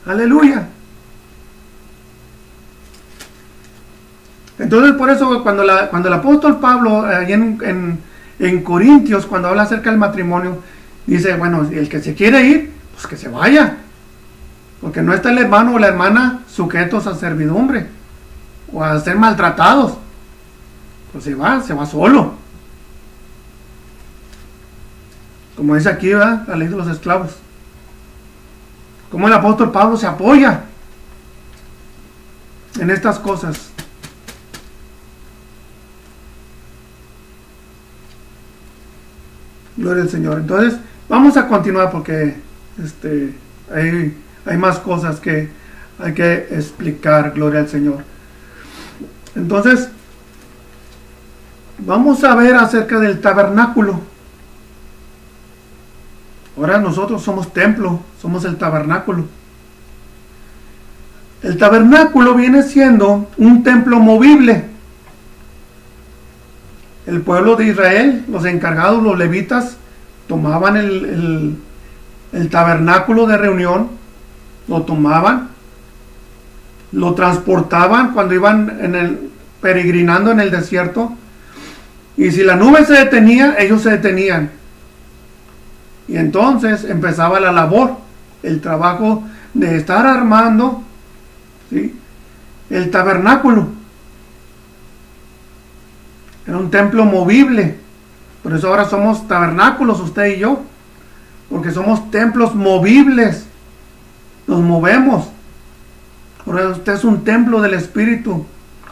Aleluya. Entonces, por eso cuando el apóstol Pablo allí en Corintios, cuando habla acerca del matrimonio, dice: bueno, el que se quiere ir, pues que se vaya. Porque no está el hermano o la hermana sujetos a servidumbre o a ser maltratados. Pues se va solo. Como dice aquí, ¿verdad?, la ley de los esclavos. Como el apóstol Pablo se apoya en estas cosas. Gloria al Señor. Entonces, vamos a continuar porque hay más cosas que hay que explicar. Gloria al Señor. Entonces, vamos a ver acerca del tabernáculo. Ahora nosotros somos templo, somos el tabernáculo. El tabernáculo viene siendo un templo movible. El pueblo de Israel, los encargados, los levitas, tomaban el tabernáculo de reunión, lo tomaban, lo transportaban cuando iban peregrinando en el desierto, y si la nube se detenía, ellos se detenían. Y entonces empezaba la labor, el trabajo de estar armando, ¿sí?, el tabernáculo. Era un templo movible. Por eso ahora somos tabernáculos, usted y yo. Porque somos templos movibles. Nos movemos. Ahora usted es un templo del Espíritu.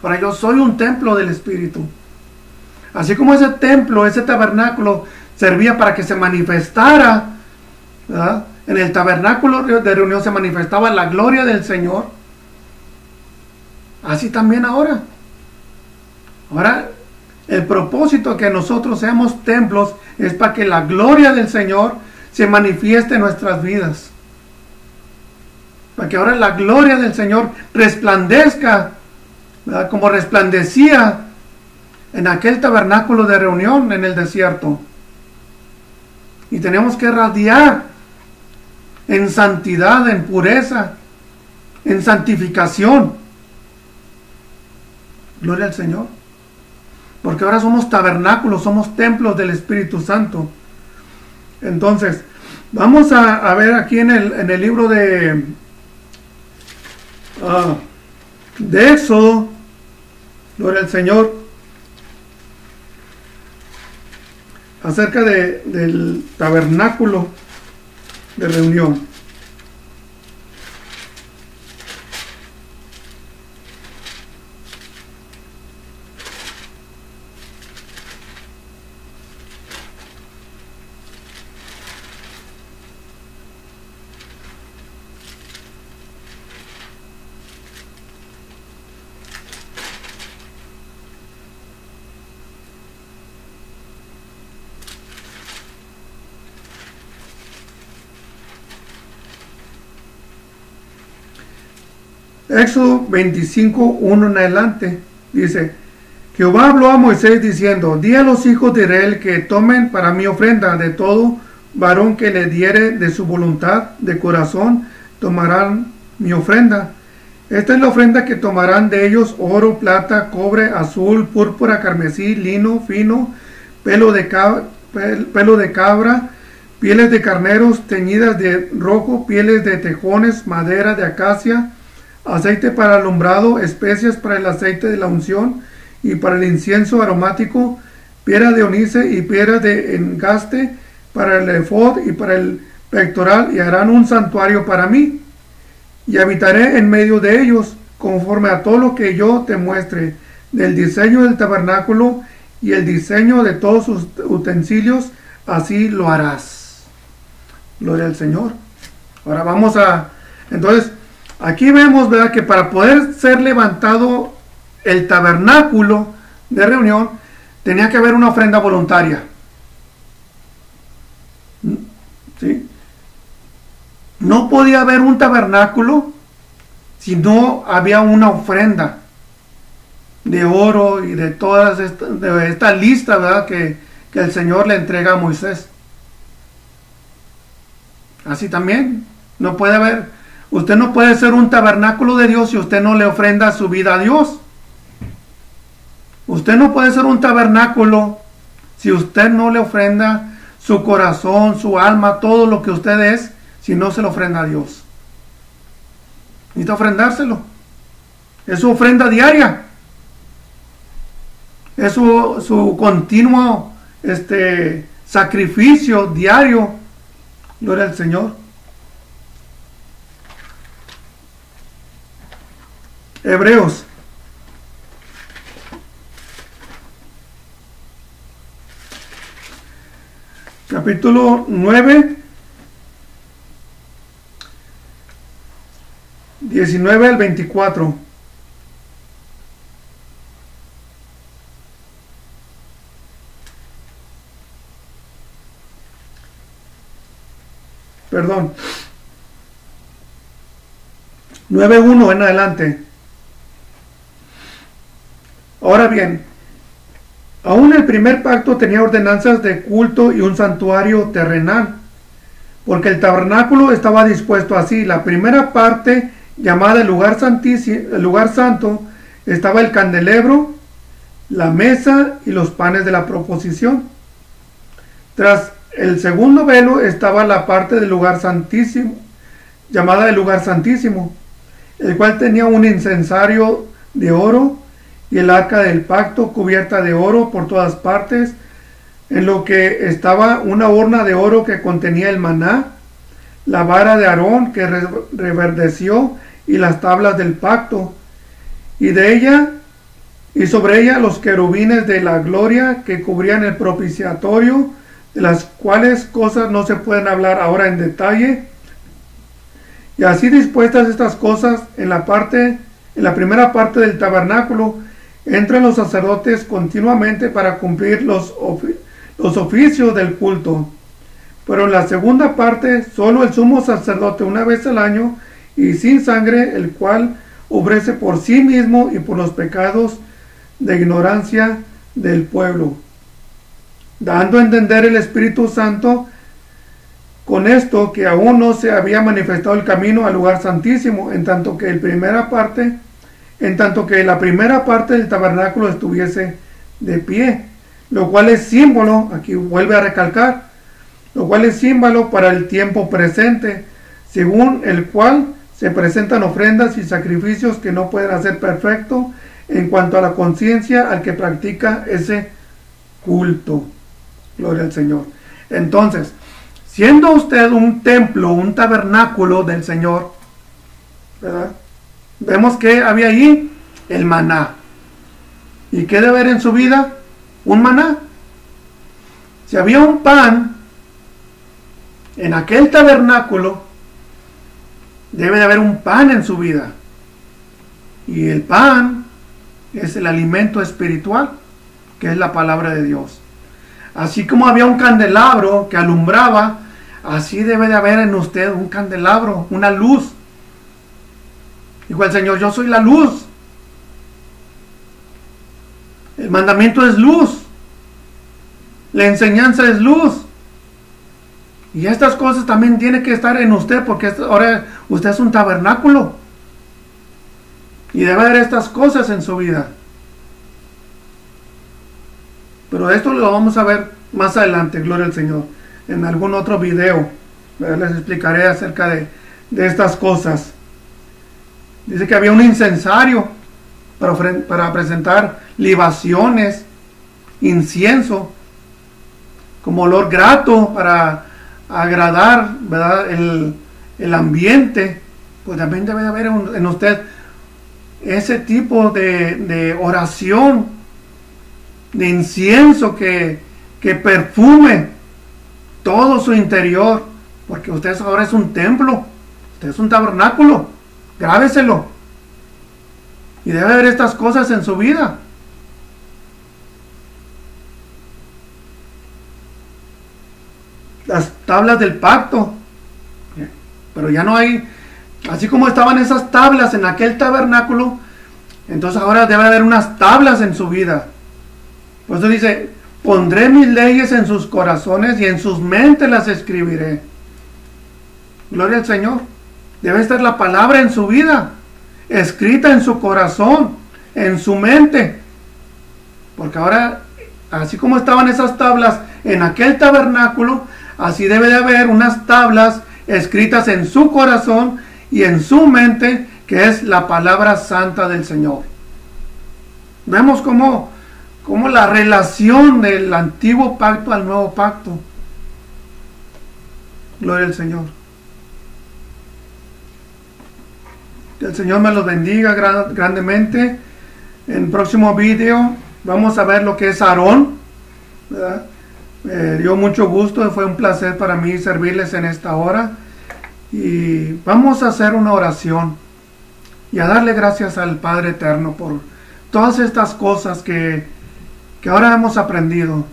Ahora yo soy un templo del Espíritu. Así como ese templo, ese tabernáculo servía para que se manifestara, ¿verdad?, en el tabernáculo de reunión se manifestaba la gloria del Señor, así también ahora. Ahora, el propósito que nosotros seamos templos es para que la gloria del Señor se manifieste en nuestras vidas. Para que ahora la gloria del Señor resplandezca, ¿verdad?, como resplandecía en aquel tabernáculo de reunión en el desierto. Y tenemos que radiar en santidad, en pureza, en santificación. Gloria al Señor. Porque ahora somos tabernáculos, somos templos del Espíritu Santo. Entonces, vamos a ver aquí en el libro de Éxodo, gloria al Señor, acerca del tabernáculo de reunión. Éxodo 25, 1 en adelante, dice: Jehová habló a Moisés diciendo: Di a los hijos de Israel que tomen para mí ofrenda de todo varón que le diere de su voluntad de corazón, tomarán mi ofrenda. Esta es la ofrenda que tomarán de ellos: oro, plata, cobre, azul, púrpura, carmesí, lino fino, pelo de cabra, pieles de carneros teñidas de rojo, pieles de tejones, madera de acacia, aceite para alumbrado, especias para el aceite de la unción y para el incienso aromático, piedra de onice y piedra de engaste para el efod y para el pectoral, y harán un santuario para mí, y habitaré en medio de ellos, conforme a todo lo que yo te muestre, del diseño del tabernáculo y el diseño de todos sus utensilios, así lo harás. Gloria al Señor. Ahora vamos entonces, aquí vemos, ¿verdad?, que para poder ser levantado el tabernáculo de reunión, tenía que haber una ofrenda voluntaria. ¿Sí? No podía haber un tabernáculo si no había una ofrenda de oro y de todas esta lista, ¿verdad?, que el Señor le entrega a Moisés. Así también, no puede haber. Usted no puede ser un tabernáculo de Dios si usted no le ofrenda su vida a Dios. Usted no puede ser un tabernáculo si usted no le ofrenda su corazón, su alma, todo lo que usted es, si no se lo ofrenda a Dios. Necesita ofrendárselo. Es su ofrenda diaria. Es su continuo sacrificio diario. Gloria al Señor. Hebreos capítulo 9, 19 al 24. Perdón. 9:1 en adelante. Ahora bien, aún el primer pacto tenía ordenanzas de culto y un santuario terrenal, porque el tabernáculo estaba dispuesto así. La primera parte, llamada el lugar santo, estaba el candelebro, la mesa y los panes de la proposición. Tras el segundo velo estaba la parte del lugar santísimo, llamada el lugar santísimo, el cual tenía un incensario de oro y el arca del pacto cubierta de oro por todas partes, en lo que estaba una horna de oro que contenía el maná, la vara de Aarón que reverdeció y las tablas del pacto, y sobre ella los querubines de la gloria que cubrían el propiciatorio, de las cuales cosas no se pueden hablar ahora en detalle, Y así dispuestas estas cosas, en la primera parte del tabernáculo, entran los sacerdotes continuamente para cumplir los oficios del culto. Pero en la segunda parte, solo el sumo sacerdote una vez al año, y sin sangre, el cual ofrece por sí mismo y por los pecados de ignorancia del pueblo. Dando a entender el Espíritu Santo con esto que aún no se había manifestado el camino al lugar santísimo, en tanto que la primera parte del tabernáculo estuviese de pie, lo cual es símbolo, aquí vuelve a recalcar, lo cual es símbolo para el tiempo presente, según el cual se presentan ofrendas y sacrificios que no pueden hacer perfecto en cuanto a la conciencia al que practica ese culto. Gloria al Señor. Entonces, siendo usted un templo, un tabernáculo del Señor, ¿verdad? Vemos que había ahí el maná. ¿Y qué debe haber en su vida? Un maná. Si había un pan en aquel tabernáculo, debe de haber un pan en su vida. Y el pan es el alimento espiritual, que es la palabra de Dios. Así como había un candelabro que alumbraba, así debe de haber en usted un candelabro, una luz. Dijo el Señor, yo soy la luz. El mandamiento es luz. La enseñanza es luz. Y estas cosas también tienen que estar en usted, porque ahora usted es un tabernáculo. Y debe haber estas cosas en su vida. Pero esto lo vamos a ver más adelante, gloria al Señor. En algún otro video les explicaré acerca de estas cosas. Dice que había un incensario para presentar libaciones, incienso, como olor grato para agradar, ¿verdad? El ambiente. Pues también debe de haber en usted ese tipo de oración, de incienso que perfume todo su interior, porque usted ahora es un templo, usted es un tabernáculo. Grábeselo. Y debe haber estas cosas en su vida. Las tablas del pacto. Pero ya no hay, así como estaban esas tablas en aquel tabernáculo, entonces ahora debe haber unas tablas en su vida. Por eso dice, pondré mis leyes en sus corazones y en sus mentes las escribiré. Gloria al Señor. Debe estar la palabra en su vida, escrita en su corazón, en su mente. Porque ahora, así como estaban esas tablas en aquel tabernáculo, así debe de haber unas tablas escritas en su corazón y en su mente, que es la palabra santa del Señor. Vemos cómo la relación del antiguo pacto al nuevo pacto. Gloria al Señor. Que el Señor me los bendiga grandemente. En el próximo video vamos a ver lo que es Aarón, ¿verdad? Me dio mucho gusto, fue un placer para mí servirles en esta hora. Y vamos a hacer una oración y a darle gracias al Padre Eterno por todas estas cosas que ahora hemos aprendido.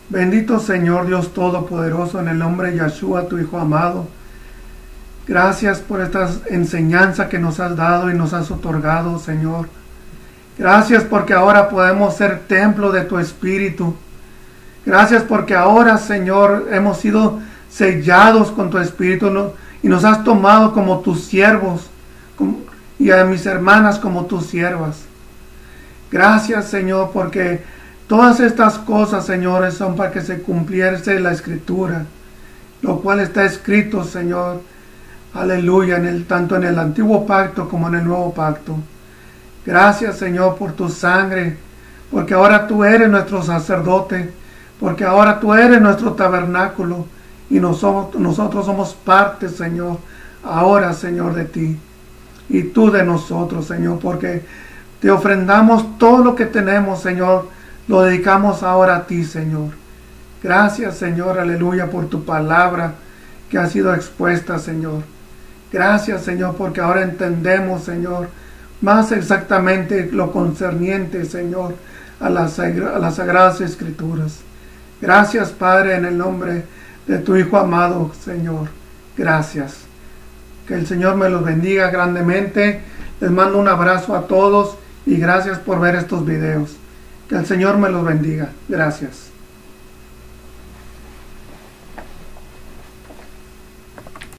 Bendito Señor Dios Todopoderoso, en el nombre de Yeshua, tu Hijo amado. Gracias por esta enseñanza que nos has dado y nos has otorgado, Señor. Gracias porque ahora podemos ser templo de tu Espíritu. Gracias porque ahora, Señor, hemos sido sellados con tu Espíritu, ¿no? Y nos has tomado como tus siervos y a mis hermanas como tus siervas. Gracias, Señor, porque todas estas cosas, señores, son para que se cumpliese la Escritura, lo cual está escrito, Señor, aleluya, tanto en el antiguo pacto como en el nuevo pacto. Gracias, Señor, por tu sangre, porque ahora tú eres nuestro sacerdote, porque ahora tú eres nuestro tabernáculo, y nosotros somos parte, Señor, ahora, Señor, de ti, y tú de nosotros, Señor, porque te ofrendamos todo lo que tenemos, Señor, lo dedicamos ahora a ti, Señor. Gracias, Señor, aleluya, por tu palabra que ha sido expuesta, Señor. Gracias, Señor, porque ahora entendemos, Señor, más exactamente lo concerniente, Señor, a las Sagradas Escrituras. Gracias, Padre, en el nombre de tu Hijo amado, Señor. Gracias. Que el Señor me los bendiga grandemente. Les mando un abrazo a todos y gracias por ver estos videos. Que el Señor me los bendiga. Gracias.